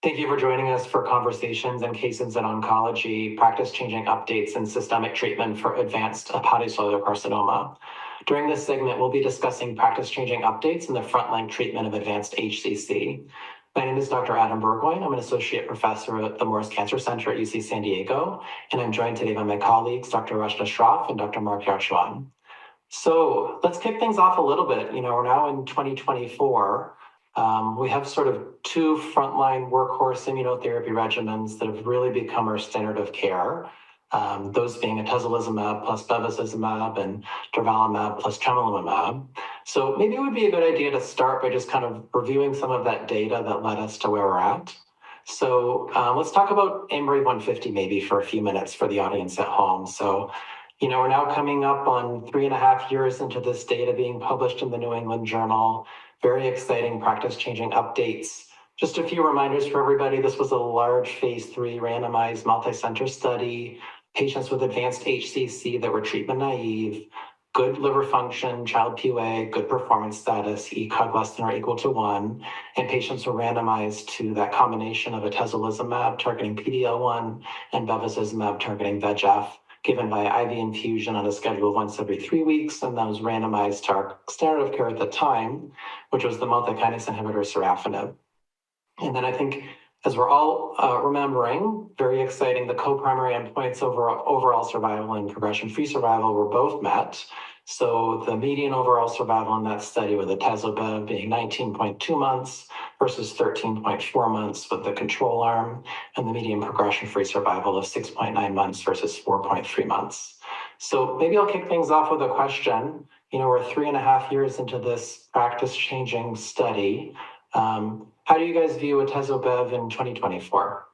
Thank you for joining us for Conversations and Cases in Oncology, Practice-Changing Updates in Systemic Treatment for Advanced Hepatocellular Carcinoma. During this segment, we'll be discussing practice-changing updates in the frontline treatment of advanced HCC. My name is Dr. Adam Burgoyne. I'm an associate professor at the Morris Cancer Center at UC San Diego, and I'm joined today by my colleagues, Dr. Rashna Shroff and Dr. Mark Yarchuan. So let's kick things off a little bit. We're now in 2024. We have sort of two frontline workhorse immunotherapy regimens that have really become our standard of care, those being atezolizumab plus bevacizumab and durvalumab plus tremelimumab. So maybe it would be a good idea to start by just kind of reviewing some of that data that led us to where we're at. So let's talk about IMbrave 150 maybe for a few minutes for the audience at home. So we're now coming up on 3.5 years into this data being published in the New England Journal. Very exciting practice-changing updates. Just a few reminders for everybody. This was a large phase 3 randomized multi-center study, patients with advanced HCC that were treatment naive, good liver function, Child-Pugh, good performance status, ECOG less than or equal to 1, and patients were randomized to that combination of atezolizumab targeting PD-L1 and bevacizumab targeting VEGF, given by IV infusion on a schedule of once every 3 weeks, and that was randomized to our standard of care at the time, which was the multi-kinase inhibitor sorafenib. And then I think, as we're all remembering, very exciting, the co-primary endpoints overall survival and progression-free survival were both met. So the median overall survival in that study with atezo-bev being 19.2 months versus 13.4 months with the control arm, and the median progression-free survival of 6.9 months versus 4.3 months. So maybe I'll kick things off with a question. We're 3.5 years into this practice-changing study. How do you guys view atezo-bev in 2024?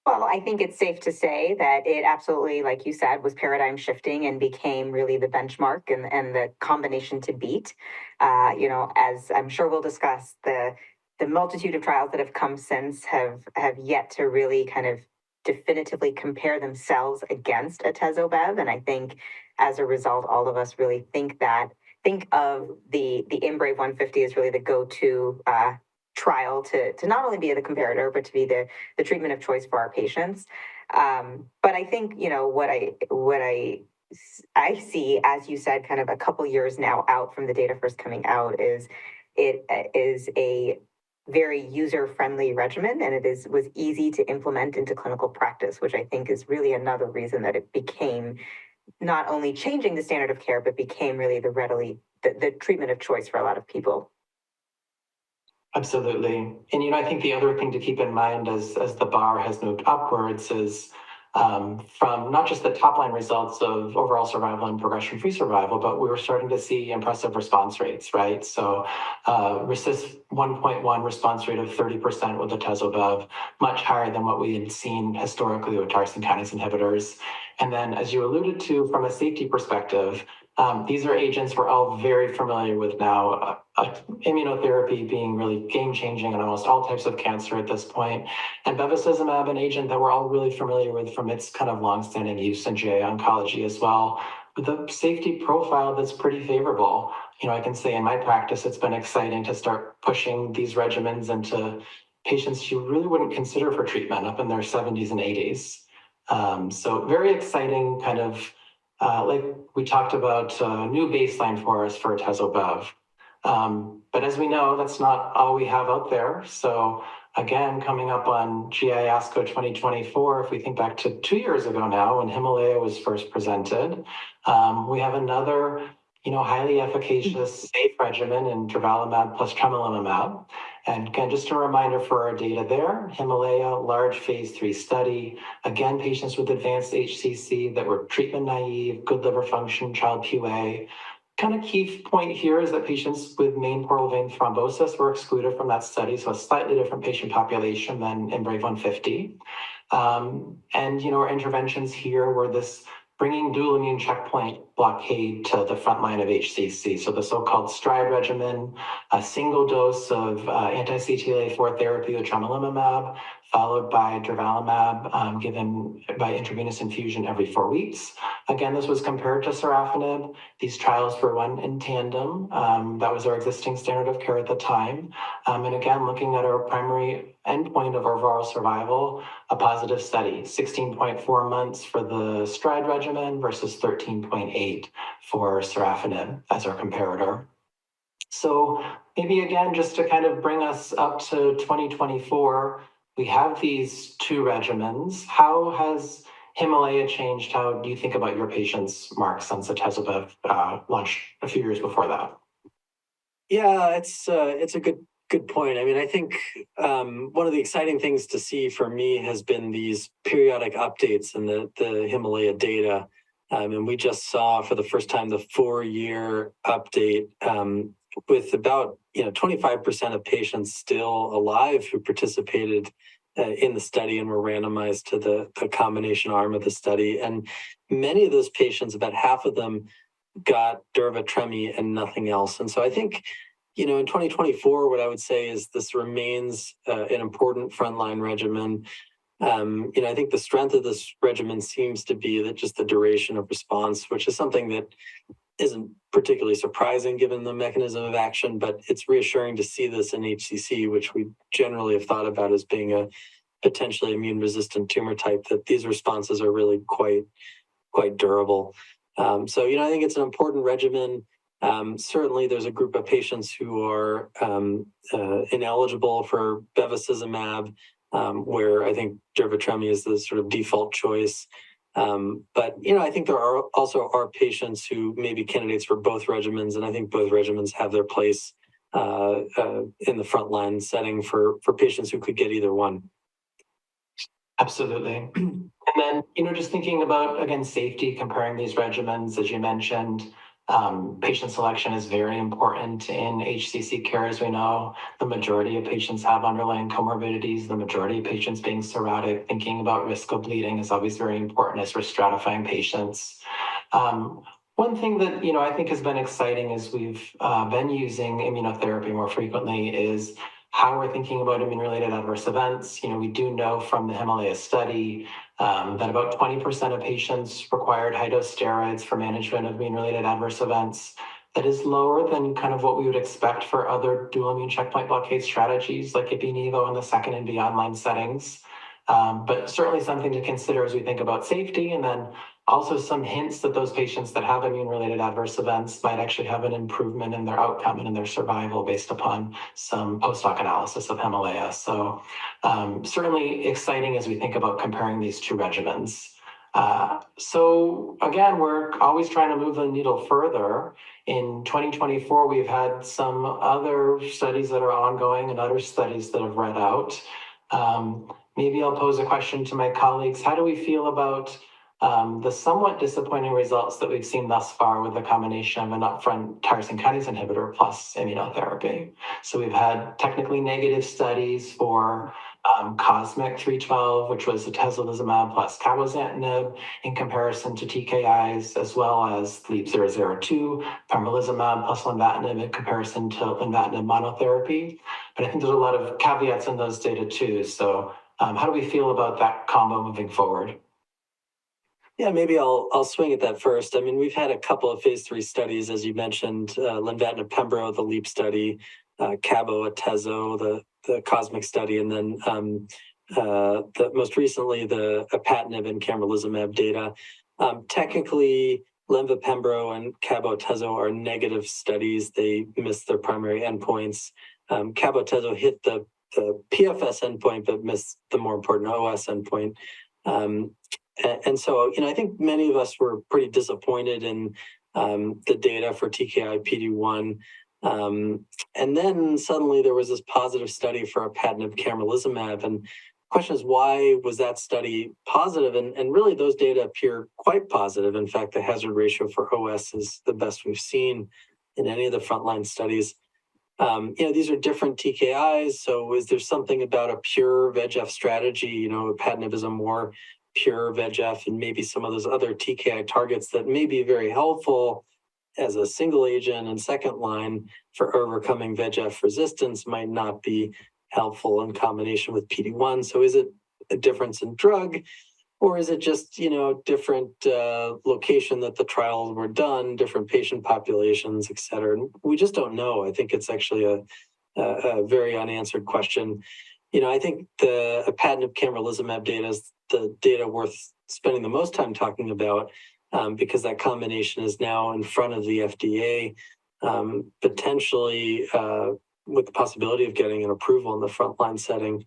Well, I think it's safe to say that it absolutely, like you said, was paradigm shifting and became really the benchmark and the combination to beat. As I'm sure we'll discuss, the multitude of trials that have come since have yet to really kind of definitively compare themselves against atezo-bev. And I think as a result, all of us really think of the IMbrave 150 as really the go-to trial to not only be the comparator, but to be the treatment of choice for our patients. But I think, what I see, as you said, kind of a couple years now out from the data first coming out, is it is a very user-friendly regimen, and it was easy to implement into clinical practice, which I think is really another reason that it became not only changing the standard of care, but became really the treatment of choice for a lot of people. Absolutely. And, I think the other thing to keep in mind as the bar has moved upwards is from not just the top line results of overall survival and progression-free survival, but we were starting to see impressive response rates, right? So RECIST 1.1 response rate of 30% with atezo-bev, much higher than what we had seen historically with tyrosine kinase inhibitors. And then, as you alluded to, from a safety perspective, these are agents we're all very familiar with now, immunotherapy being really game-changing in almost all types of cancer at this point, and bevacizumab, an agent that we're all really familiar with from its kind of longstanding use in GI oncology as well, with a safety profile that's pretty favorable. I can say in my practice, it's been exciting to start pushing these regimens into patients you really wouldn't consider for treatment up in their 70s and 80s. So very exciting kind of, like we talked about, new baseline for us for atezo-bev. But as we know, that's not all we have out there. So again, coming up on GI ASCO 2024, if we think back to 2 years ago now when Himalaya was first presented, we have another highly efficacious, safe regimen in durvalumab plus tremelimumab. And again, just a reminder for our data there, Himalaya, large phase 3 study, again, patients with advanced HCC that were treatment naive, good liver function, Child-Pugh. Kind of key point here is that patients with main portal vein thrombosis were excluded from that study, so a slightly different patient population than IMbrave 150. And our interventions here were this bringing dual immune checkpoint blockade to the front line of HCC. So the so-called STRIDE regimen, a single dose of anti-CTLA-4 therapy with tremelimumab, followed by durvalumab given by intravenous infusion every 4 weeks. Again, this was compared to sorafenib. These trials were run in tandem. That was our existing standard of care at the time. And again, looking at our primary endpoint of overall survival, a positive study, 16.4 months for the STRIDE regimen versus 13.8 for sorafenib as our comparator. So maybe again, just to kind of bring us up to 2024, we have these two regimens. How has Himalaya changed? How do you think about your patients, Mark, since Atezobev launched a few years before that? Yeah, it's a good point. I mean, I think one of the exciting things to see for me has been these periodic updates in the Himalaya data. And we just saw for the first time the 4-year update with about 25% of patients still alive who participated in the study and were randomized to the combination arm of the study. And many of those patients, about half of them, got durva-tremi and nothing else. And so I think, in 2024, what I would say is this remains an important frontline regimen. I think the strength of this regimen seems to be that just the duration of response, which is something that isn't particularly surprising given the mechanism of action, but it's reassuring to see this in HCC, which we generally have thought about as being a potentially immune-resistant tumor type, that these responses are really quite durable. So, I think it's an important regimen. Certainly, there's a group of patients who are ineligible for bevacizumab, where I think durva-tremi is the sort of default choice. But, I think there are also patients who may be candidates for both regimens, and I think both regimens have their place in the frontline setting for patients who could get either one. Absolutely. And then, just thinking about, again, safety, comparing these regimens, as you mentioned, patient selection is very important in HCC care. As we know, the majority of patients have underlying comorbidities, the majority of patients being cirrhotic. Thinking about risk of bleeding is always very important as we're stratifying patients. One thing that, I think has been exciting as we've been using immunotherapy more frequently is how we're thinking about immune-related adverse events. We do know from the Himalaya study that about 20% of patients required high-dose steroids for management of immune-related adverse events. That is lower than kind of what we would expect for other dual immune checkpoint blockade strategies like ipi/nivo in the second and beyond line settings. But certainly something to consider as we think about safety, and then also some hints that those patients that have immune-related adverse events might actually have an improvement in their outcome and in their survival based upon some post-hoc analysis of Himalaya. So certainly exciting as we think about comparing these two regimens. So again, we're always trying to move the needle further. In 2024, we've had some other studies that are ongoing and other studies that have read out. Maybe I'll pose a question to my colleagues. How do we feel about the somewhat disappointing results that we've seen thus far with the combination of an upfront tyrosine kinase inhibitor plus immunotherapy? So we've had technically negative studies for Cosmic 312, which was atezolizumab plus cabozantinib in comparison to TKIs, as well as LEAP 002, pembrolizumab plus lenvatinib in comparison to lenvatinib monotherapy. But I think there's a lot of caveats in those data too. So how do we feel about that combo moving forward? Yeah, maybe I'll swing at that first. I mean, we've had a couple of phase 3 studies, as you mentioned, lenvatinib pembro, the LEAP study, cabo atezo, the Cosmic study, and then most recently the apatinib and camrelizumab data. Technically, lenva pembro and cabo atezo are negative studies. They missed their primary endpoints. Cabo atezo hit the PFS endpoint, but missed the more important OS endpoint. And so, I think many of us were pretty disappointed in the data for TKI PD-1. And then suddenly there was this positive study for apatinib camrelizumab. And the question is, why was that study positive? And really, those data appear quite positive. In fact, the hazard ratio for OS is the best we've seen in any of the frontline studies. These are different TKIs. So is there something about a pure VEGF strategy? Apatinib is a more pure VEGF and maybe some of those other TKI targets that may be very helpful as a single agent and second line for overcoming VEGF resistance might not be helpful in combination with PD-1. So is it a difference in drug, or is it just, different location that the trials were done, different patient populations, et cetera? And we just don't know. I think it's actually a very unanswered question. I think the ipatinib camrelizumab data is the data worth spending the most time talking about, because that combination is now in front of the FDA, potentially with the possibility of getting an approval in the frontline setting.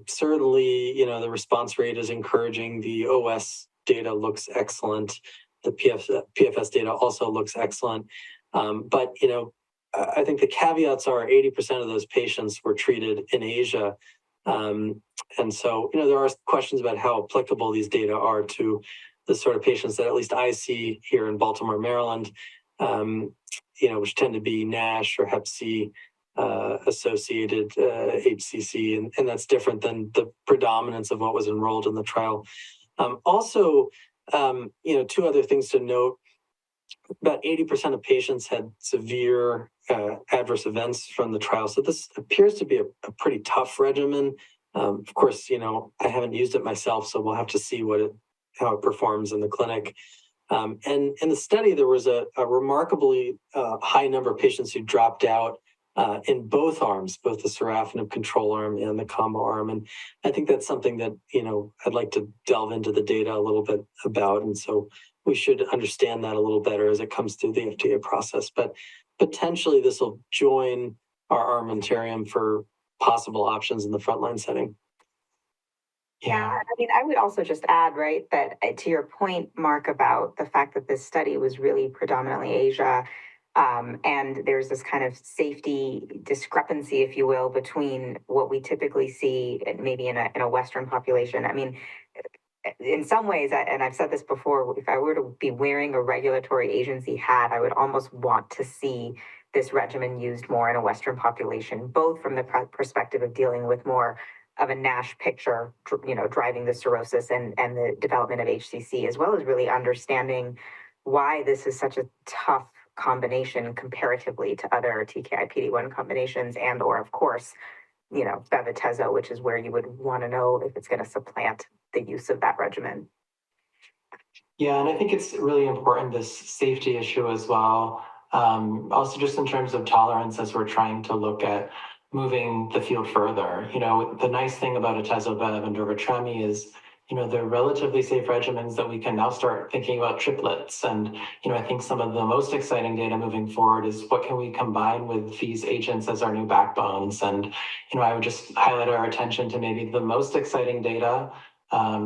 Certainly, the response rate is encouraging. The OS data looks excellent. The PFS data also looks excellent. But, I think the caveats are 80% of those patients were treated in Asia. And so, there are questions about how applicable these data are to the sort of patients that at least I see here in Baltimore, Maryland, which tend to be NASH or Hep C associated HCC, and that's different than the predominance of what was enrolled in the trial. Also, two other things to note. About 80% of patients had severe adverse events from the trial. So this appears to be a pretty tough regimen. Of course, I haven't used it myself, so we'll have to see how it performs in the clinic. And in the study, there was a remarkably high number of patients who dropped out in both arms, both the sorafenib control arm and the combo arm. And I think that's something that, I'd like to delve into the data a little bit about. And so we should understand that a little better as it comes through the FDA process. But potentially this will join our armamentarium for possible options in the frontline setting. Yeah, I mean, I would also just add, right, that to your point, Mark, about the fact that this study was really predominantly Asia, and there's this kind of safety discrepancy, if you will, between what we typically see maybe in a Western population. I mean, in some ways, and I've said this before, if I were to be wearing a regulatory agency hat, I would almost want to see this regimen used more in a Western population, both from the perspective of dealing with more of a NASH picture, driving the cirrhosis and the development of HCC, as well as really understanding why this is such a tough combination comparatively to other TKI PD-1 combinations, and or of course, bev-atezo, which is where you would want to know if it's going to supplant the use of that regimen. Yeah, and I think it's really important, this safety issue as well. Also, just in terms of tolerance, as we're trying to look at moving the field further. The nice thing about atezo-bev and durva-tremi is, they're relatively safe regimens that we can now start thinking about triplets. And, I think some of the most exciting data moving forward is what can we combine with these agents as our new backbones. And, I would just highlight our attention to maybe the most exciting data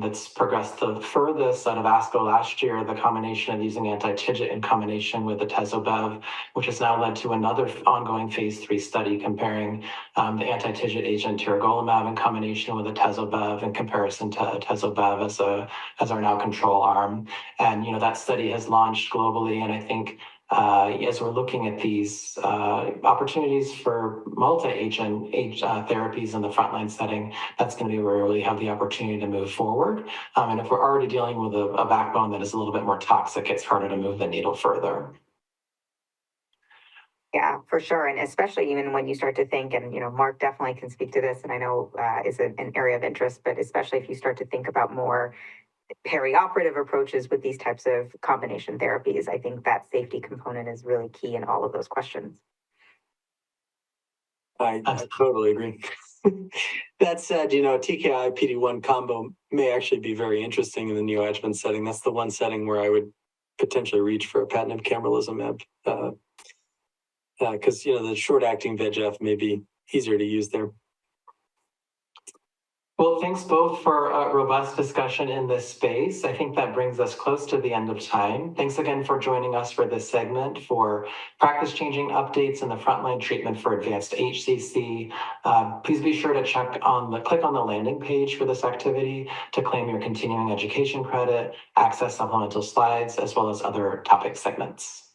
that's progressed the furthest out of ASCO last year, the combination of using anti-TIGIT in combination with atezo-bev, which has now led to another ongoing phase 3 study comparing the anti-TIGIT agent tiragolumab in combination with atezo-bev in comparison to atezo-bev as our now control arm. And that study has launched globally, and I think as we're looking at these opportunities for multi-agent therapies in the frontline setting, that's going to be where we really have the opportunity to move forward. And if we're already dealing with a backbone that is a little bit more toxic, it's harder to move the needle further. Yeah, for sure. And especially even when you start to think, and, Mark definitely can speak to this, and I know is an area of interest, but especially if you start to think about more perioperative approaches with these types of combination therapies, I think that safety component is really key in all of those questions. I totally agree. That said, TKI PD-1 combo may actually be very interesting in the neoadjuvant setting. That's the one setting where I would potentially reach for ipatinib camrelizumab, because the short-acting VEGF may be easier to use there. Well, thanks both for a robust discussion in this space. I think that brings us close to the end of time. Thanks again for joining us for this segment for practice-changing updates in the frontline treatment for advanced HCC. Please be sure to click on the landing page for this activity to claim your continuing education credit, access supplemental slides, as well as other topic segments.